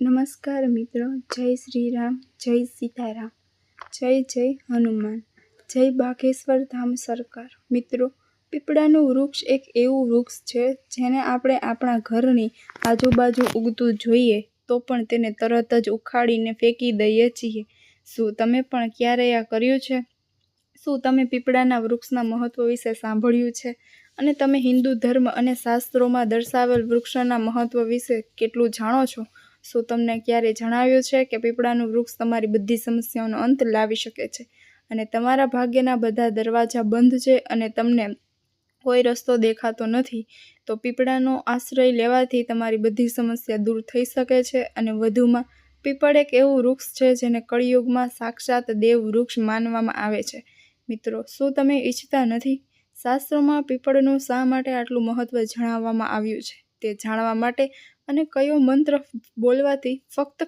નમસ્કાર મિત્રો, જય શ્રી રામ, જય સીતારામ, જય જય હનુમાન, જય બાઘેશ્વર ધામ સરકાર. મિત્રો, પીપળાનું વૃક્ષ એક એવું વૃક્ષ છે જેને આપણે આપણા ઘરની આજુબાજુ ઉગતું જોઈએ તો પણ તેને તરત જ ઉખાડીને ફેંકી દઈએ છીએ. શું તમે પણ ક્યારેય આ કર્યું છે? શું તમે પીપળાના વૃક્ષના મહત્વ વિશે સાંભળ્યું છે? અને તમે હિન્દુ ધર્મ અને શાસ્ત્રોમાં દર્શાવેલ વૃક્ષોના મહત્વ વિશે કેટલું જાણો છો? શું તમને ક્યારેય જણાવ્યું છે કે પીપળાનું વૃક્ષ તમારી બધી સમસ્યાઓનો અંત લાવી શકે છે અને તમારા ભાગ્યના બધા દરવાજા બંધ છે અને તમને કોઈ રસ્તો દેખાતો નથી, તો પીપળાનો આશ્રય લેવાથી તમારી બધી સમસ્યા દૂર થઈ શકે છે. અને વધુમાં, પીપળ એક એવું વૃક્ષ છે જેને કળિયુગમાં સાક્ષાત દેવ વૃક્ષ માનવામાં આવે છે. મિત્રો, શું તમે ઈચ્છતા નથી? શાસ્ત્રોમાં પીપળનું શા માટે આટલું મહત્વ જણાવવામાં આવ્યું છે તે જાણવા માટે અને કયો મંત્ર બોલવાથી, ફક્ત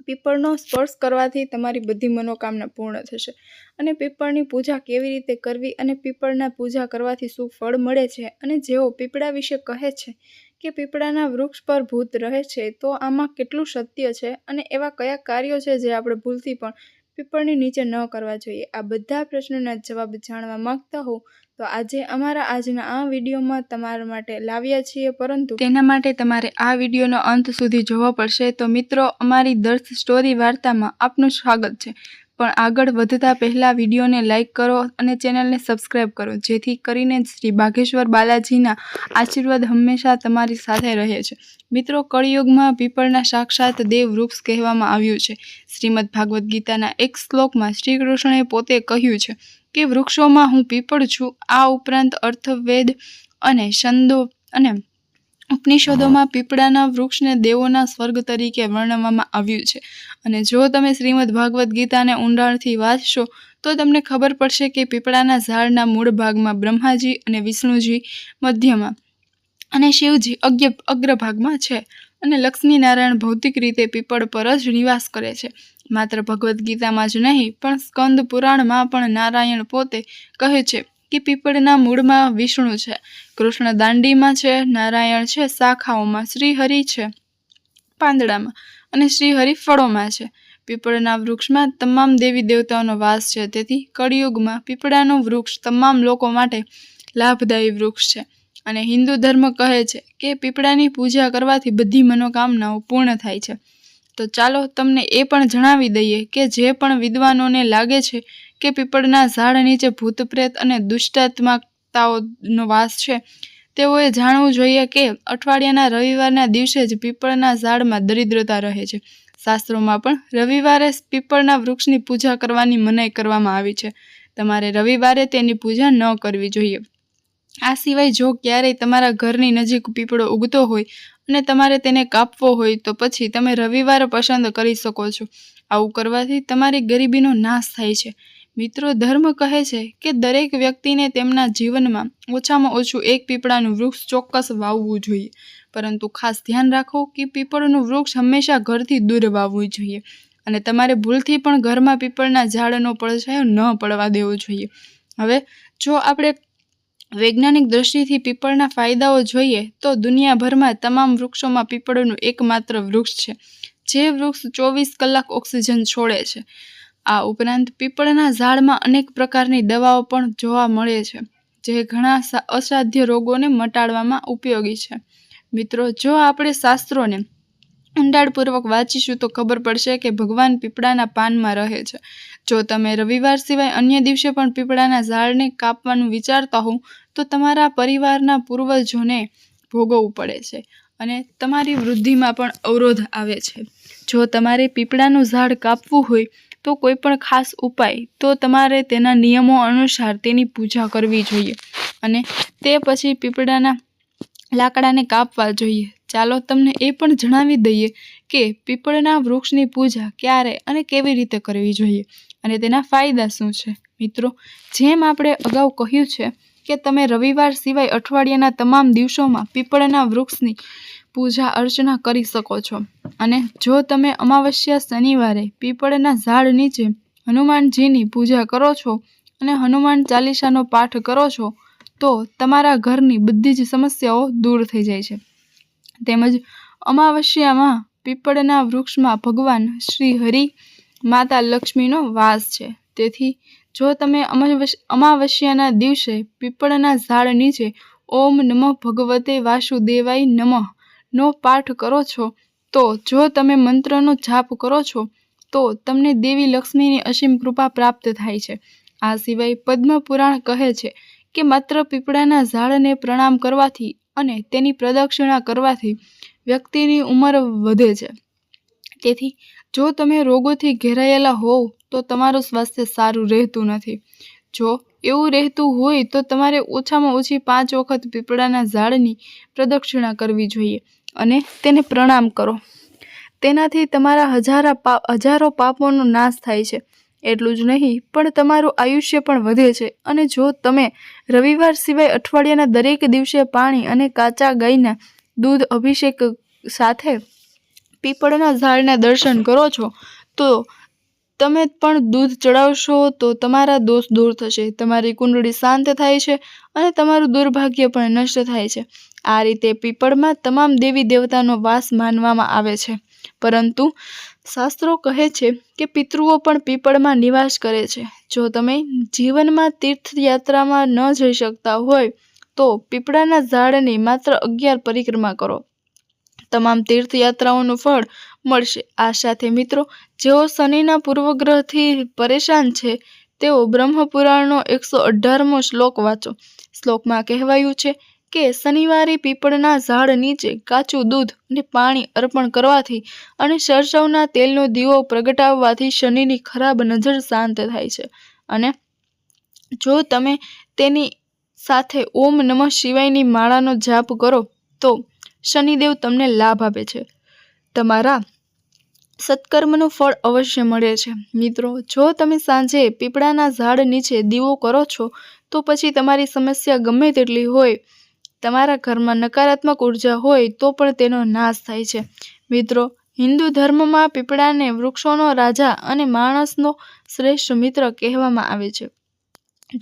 પીપળનો સ્પર્શ કરવાથી તમારી બધી મનોકામના પૂર્ણ થશે, અને પીપળની પૂજા કેવી રીતે કરવી અને પીપળના પૂજા કરવાથી શું ફળ મળે છે, અને જેઓ પીપળા વિશે કહે છે કે પીપળાના વૃક્ષ પર ભૂત રહે છે, તો આમાં કેટલું સત્ય છે અને એવા કયા કાર્યો છે જે આપણે ભૂલથી પણ પીપળની નીચે ન કરવા જોઈએ. આ બધા પ્રશ્નોના જવાબ જાણવા માંગતા હો તો આજે અમારા આજના આ વિડીયોમાં તમારા માટે લાવ્યા છીએ, પરંતુ તેના માટે તમારે આ વિડીયોનો અંત સુધી જોવો પડશે. તો મિત્રો, અમારી દર્શ સ્ટોરી વાર્તામાં આપનું સ્વાગત છે. પણ આગળ વધતા પહેલા વિડીયોને લાઇક કરો અને ચેનલને સબસ્ક્રાઇબ કરો, જેથી કરીને શ્રી બાઘેશ્વર બાલાજીના આશીર્વાદ હંમેશા તમારી સાથે રહે છે. મિત્રો, કળિયુગમાં પીપળના સાક્ષાત દેવ વૃક્ષ કહેવામાં આવ્યું છે. શ્રીમદ ભાગવત ગીતાના એક શ્લોકમાં શ્રી કૃષ્ણએ પોતે કહ્યું છે કે વૃક્ષોમાં હું પીપળ છું. આ ઉપરાંત અર્થવેદ અને છંદો અને ઉપનિષદોમાં પીપળાના વૃક્ષને દેવોના સ્વર્ગ તરીકે વર્ણવવામાં આવ્યું છે. અને જો તમે શ્રીમદ ભાગવત ગીતાને ઊંડાણથી વાંચશો તો તમને ખબર પડશે કે પીપળાના ઝાડના મૂળ ભાગમાં બ્રહ્માજી અને વિષ્ણુજી મધ્યમાં અને શિવજી અગ્રભાગમાં છે, અને લક્ષ્મીનારાયણ ભૌતિક રીતે પીપળ પર જ નિવાસ કરે છે. માત્ર ભગવદ્ ગીતામાં જ નહીં, પણ સ્કંદ પુરાણમાં પણ નારાયણ પોતે કહે છે કે પીપળના મૂળમાં વિષ્ણુ છે, કૃષ્ણ દાંડીમાં છે, નારાયણ છે શાખાઓમાં, શ્રીહરિ છે પાંદડામાં અને શ્રીહરિ ફળોમાં છે. પીપળના વૃક્ષમાં તમામ દેવી દેવતાઓનો વાસ છે. તેથી કળિયુગમાં પીપળાનું વૃક્ષ તમામ લોકો માટે લાભદાયી વૃક્ષ છે. અને હિન્દુ ધર્મ કહે છે કે પીપળાની પૂજા કરવાથી બધી મનોકામનાઓ પૂર્ણ થાય છે. તો ચાલો તમને એ પણ જણાવી દઈએ કે જે પણ વિદ્વાનોને લાગે છે કે પીપળના ઝાડ નીચે ભૂત પ્રેત અને દુષ્ટાત્માતાઓનો વાસ છે, તેઓએ જાણવું જોઈએ કે અઠવાડિયાના રવિવારના દિવસે જ પીપળના ઝાડમાં દરિદ્રતા રહે છે. શાસ્ત્રોમાં પણ રવિવારે પીપળના વૃક્ષની પૂજા કરવાની મનાઈ કરવામાં આવી છે. તમારે રવિવારે તેની પૂજા ન કરવી જોઈએ. આ સિવાય જો ક્યારેય તમારા ઘરની નજીક પીપળો ઉગતો હોય અને તમારે તેને કાપવો હોય તો પછી તમે રવિવાર પસંદ કરી શકો છો. આવું કરવાથી તમારી ગરીબીનો નાશ થાય છે. મિત્રો, ધર્મ કહે છે કે દરેક વ્યક્તિને તેમના જીવનમાં ઓછામાં ઓછું એક પીપળાનું વૃક્ષ ચોક્કસ વાવવું જોઈએ, પરંતુ ખાસ ધ્યાન રાખો કે પીપળનું વૃક્ષ હંમેશા ઘરથી દૂર વાવવું જોઈએ, અને તમારે ભૂલથી પણ ઘરમાં પીપળના ઝાડનો પડછાયો ન પડવા દેવો જોઈએ. હવે જો આપણે વૈજ્ઞાનિક દ્રષ્ટિથી પીપળના ફાયદાઓ જોઈએ તો દુનિયાભરમાં તમામ વૃક્ષોમાં પીપળનું એકમાત્ર વૃક્ષ છે જે વૃક્ષ 24 કલાક ઓક્સિજન છોડે છે. આ ઉપરાંત પીપળના ઝાડમાં અનેક પ્રકારની દવાઓ પણ જોવા મળે છે જે ઘણા અસાધ્ય રોગોને મટાડવામાં ઉપયોગી છે. મિત્રો, જો આપણે શાસ્ત્રોને ઊંડાણપૂર્વક વાંચીશું તો ખબર પડશે કે ભગવાન પીપળાના પાનમાં રહે છે. જો તમે રવિવાર સિવાય અન્ય દિવસે પણ પીપળાના ઝાડને કાપવાનું વિચારતા હો તો તમારા પરિવારના પૂર્વજોને ભોગવવું પડે છે અને તમારી વૃદ્ધિમાં પણ અવરોધ આવે છે. જો તમારે પીપળાનું ઝાડ કાપવું હોય તો કોઈ પણ ખાસ ઉપાય તો તમારે તેના નિયમો અનુસાર તેની પૂજા કરવી જોઈએ અને તે પછી પીપળાના લાકડાને કાપવા જોઈએ. ચાલો તમને એ પણ જણાવી દઈએ કે પીપળના વૃક્ષની પૂજા ક્યારે અને કેવી રીતે કરવી જોઈએ અને તેના ફાયદા શું છે. મિત્રો, જેમ આપણે અગાઉ કહ્યું છે કે તમે રવિવાર સિવાય અઠવાડિયાના તમામ દિવસોમાં પીપળના વૃક્ષની પૂજા અર્ચના કરી શકો છો. અને જો તમે અમાવસ્યા શનિવારે પીપળના ઝાડ નીચે હનુમાનજીની પૂજા કરો છો અને હનુમાન ચાલીસાનો પાઠ કરો છો તો તમારા ઘરની બધી જ સમસ્યાઓ દૂર થઈ જાય છે. તેમજ અમાવસ્યામાં પીપળના વૃક્ષમાં ભગવાન શ્રી હરિ માતા લક્ષ્મીનો વાસ છે. તેથી જો તમે અમાવસ્યાના દિવસે પીપળના ઝાડ નીચે ઓમ નમઃ ભગવતે વાસુદેવાય નમઃ નો પાઠ કરો છો, તો જો તમે મંત્રનો જાપ કરો છો તો તમને દેવી લક્ષ્મીની અસીમ કૃપા પ્રાપ્ત થાય છે. આ સિવાય પદ્મ પુરાણ કહે છે કે માત્ર પીપળાના ઝાડને પ્રણામ કરવાથી અને તેની પ્રદક્ષિણા કરવાથી વ્યક્તિની ઉંમર વધે છે. તેથી જો તમે રોગોથી ઘેરાયેલા હોવ તો તમારું સ્વાસ્થ્ય સારું રહેતું નથી. જો એવું રહેતું હોય તો તમારે ઓછામાં ઓછી 5 વખત પીપળાના ઝાડની પ્રદક્ષિણા કરવી જોઈએ અને તેને પ્રણામ કરો. તેનાથી તમારા હજારો પાપોનો નાશ થાય છે. એટલું જ નહીં પણ તમારું આયુષ્ય પણ વધે છે. અને જો તમે રવિવાર સિવાય અઠવાડિયાના દરેક દિવસે પાણી અને કાચા ગાયના દૂધ અભિષેક સાથે પીપળના ઝાડના દર્શન કરો છો તો તમે પણ દૂધ ચડાવશો તો તમારા દોષ દૂર થશે, તમારી કુંડળી શાંત થાય છે અને તમારું દુર્ભાગ્ય પણ નષ્ટ થાય છે. આ રીતે પીપળમાં તમામ દેવી દેવતાનો વાસ માનવામાં આવે છે. પરંતુ શાસ્ત્રો કહે છે કે પિતૃઓ પણ પીપળમાં નિવાસ કરે છે. જો તમે જીવનમાં તીર્થયાત્રામાં ન જઈ શકતા હોય તો પીપળાના ઝાડની માત્ર 11 પરિક્રમા કરો. તમામ તીર્થયાત્રાઓનું ફળ મળશે. આ સાથે મિત્રો, જેઓ શનિના પૂર્વગ્રહથી પરેશાન છે તેઓ બ્રહ્મપુરાણનો 118મો શ્લોક વાંચો. શ્લોકમાં કહેવાયું છે કે શનિવારે પીપળના ઝાડ નીચે કાચું દૂધ અને પાણી અર્પણ કરવાથી અને સરસવના તેલનો દીવો પ્રગટાવવાથી શનિની ખરાબ નજર શાંત થાય છે. અને જો તમે તેની સાથે ઓમ નમઃ શિવાયની માળાનો જાપ કરો તો શનિદેવ તમને લાભ આપે છે. તમારા સત્કર્મનું ફળ અવશ્ય મળે છે. મિત્રો, જો તમે સાંજે પીપળાના ઝાડ નીચે દીવો કરો છો તો પછી તમારી સમસ્યા ગમે તેટલી હોય, તમારા ઘરમાં નકારાત્મક ઉર્જા હોય તો પણ તેનો નાશ થાય છે. મિત્રો, હિન્દુ ધર્મમાં પીપળાને વૃક્ષોનો રાજા અને માણસનો શ્રેષ્ઠ મિત્ર કહેવામાં આવે છે.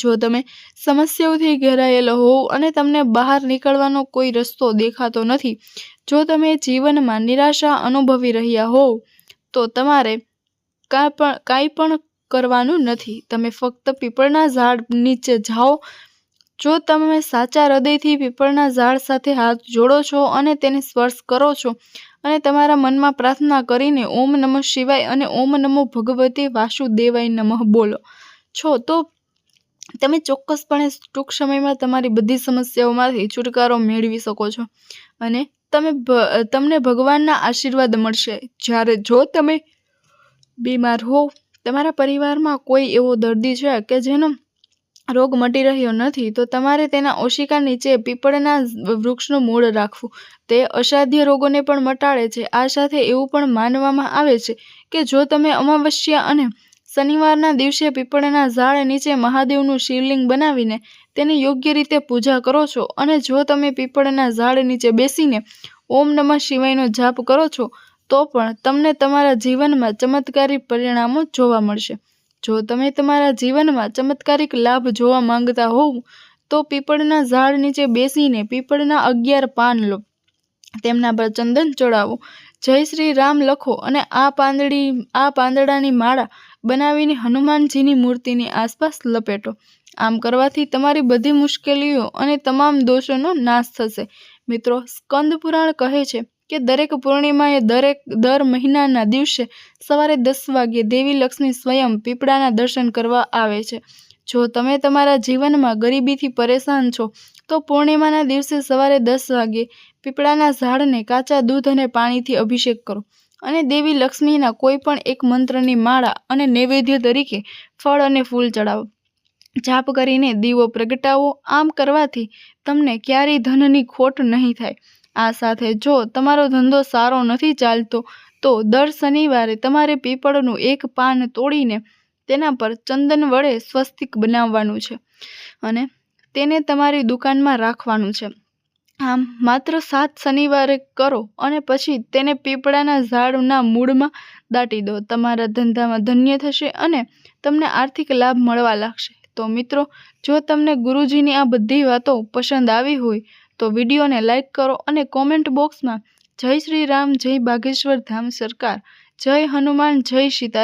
જો તમે સમસ્યાઓથી ઘેરાયેલા હોવ અને તમને બહાર નીકળવાનો કોઈ રસ્તો દેખાતો નથી, જો તમે જીવનમાં નિરાશા અનુભવી રહ્યા હોવ તો તમારે કાંઈ પણ કરવાનું નથી. તમે ફક્ત પીપળના ઝાડ નીચે જાઓ. જો તમે સાચા હૃદયથી પીપળના ઝાડ સાથે હાથ જોડો છો અને તેને સ્પર્શ કરો છો અને તમારા મનમાં પ્રાર્થના કરીને ઓમ નમઃ શિવાય અને ઓમ નમો ભગવતે વાસુદેવાય નમઃ બોલો છો તો તમે ચોક્કસપણે ટૂંક સમયમાં તમારી બધી સમસ્યાઓમાંથી છુટકારો મેળવી શકો છો અને તમને ભગવાનના આશીર્વાદ મળશે. જ્યારે જો તમે બીમાર હો, તમારા પરિવારમાં કોઈ એવો દર્દી છે કે જેનો રોગ મટી રહ્યો નથી, તો તમારે તેના ઓશિકા નીચે પીપળના વૃક્ષનું મૂળ રાખવું. તે અસાધ્ય રોગોને પણ મટાડે છે. આ સાથે એવું પણ માનવામાં આવે છે કે જો તમે અમાવસ્યા અને શનિવારના દિવસે પીપળના ઝાડ નીચે મહાદેવનું શિવલિંગ બનાવીને તેની યોગ્ય રીતે પૂજા કરો છો અને જો તમે પીપળના ઝાડ નીચે બેસીને ઓમ નમઃ શિવાયનો જાપ કરો છો તો પણ તમને તમારા જીવનમાં ચમત્કારી પરિણામો જોવા મળશે. જો તમે તમારા જીવનમાં ચમત્કારિક લાભ જોવા માંગતા હોવ તો પીપળના ઝાડ નીચે બેસીને પીપળના 11 પાન લો, તેમના પર ચંદન ચડાવો, જય શ્રી રામ લખો અને આ પાંદડાની માળા બનાવીને હનુમાનજીની મૂર્તિની આસપાસ લપેટો. આમ કરવાથી તમારી બધી મુશ્કેલીઓ અને તમામ દોષોનો નાશ થશે. મિત્રો, સ્કંદ પુરાણ કહે છે કે દરેક પૂર્ણિમાએ દર મહિનાના દિવસે સવારે 10 વાગ્યે દેવી લક્ષ્મી સ્વયં પીપળાના દર્શન કરવા આવે છે. જો તમે તમારા જીવનમાં ગરીબીથી પરેશાન છો તો પૂર્ણિમાના દિવસે સવારે 10 વાગ્યે પીપળાના ઝાડને કાચા દૂધ અને પાણીથી અભિષેક કરો અને દેવી લક્ષ્મીના કોઈ પણ એક મંત્રની માળા અને નૈવેદ્ય તરીકે ફળ અને ફૂલ ચડાવો. જાપ કરીને દીવો પ્રગટાવો. આમ કરવાથી તમને ક્યારેય ધનની ખોટ નહીં થાય. આ સાથે જો તમારો ધંધો સારો નથી ચાલતો તો દર શનિવારે તમારે પીપળનું એક પાન તોડીને તેના પર ચંદન વડે સ્વસ્તિક બનાવવાનું છે અને તેને તમારી દુકાનમાં રાખવાનું છે. આમ માત્ર 7 શનિવારે કરો અને પછી તેને પીપળાના ઝાડના મૂળમાં દાટી દો. તમારા ધંધામાં ધન્ય થશે અને તમને આર્થિક લાભ મળવા લાગશે. તો મિત્રો, જો તમને ગુરુજીની આ બધી વાતો પસંદ આવી હોય તો વિડીયોને લાઈક કરો અને કોમેન્ટ બોક્સમાં જય શ્રી રામ, જય બાગેશ્વર ધામ સરકાર, જય હનુમાન, જય સીતારામ.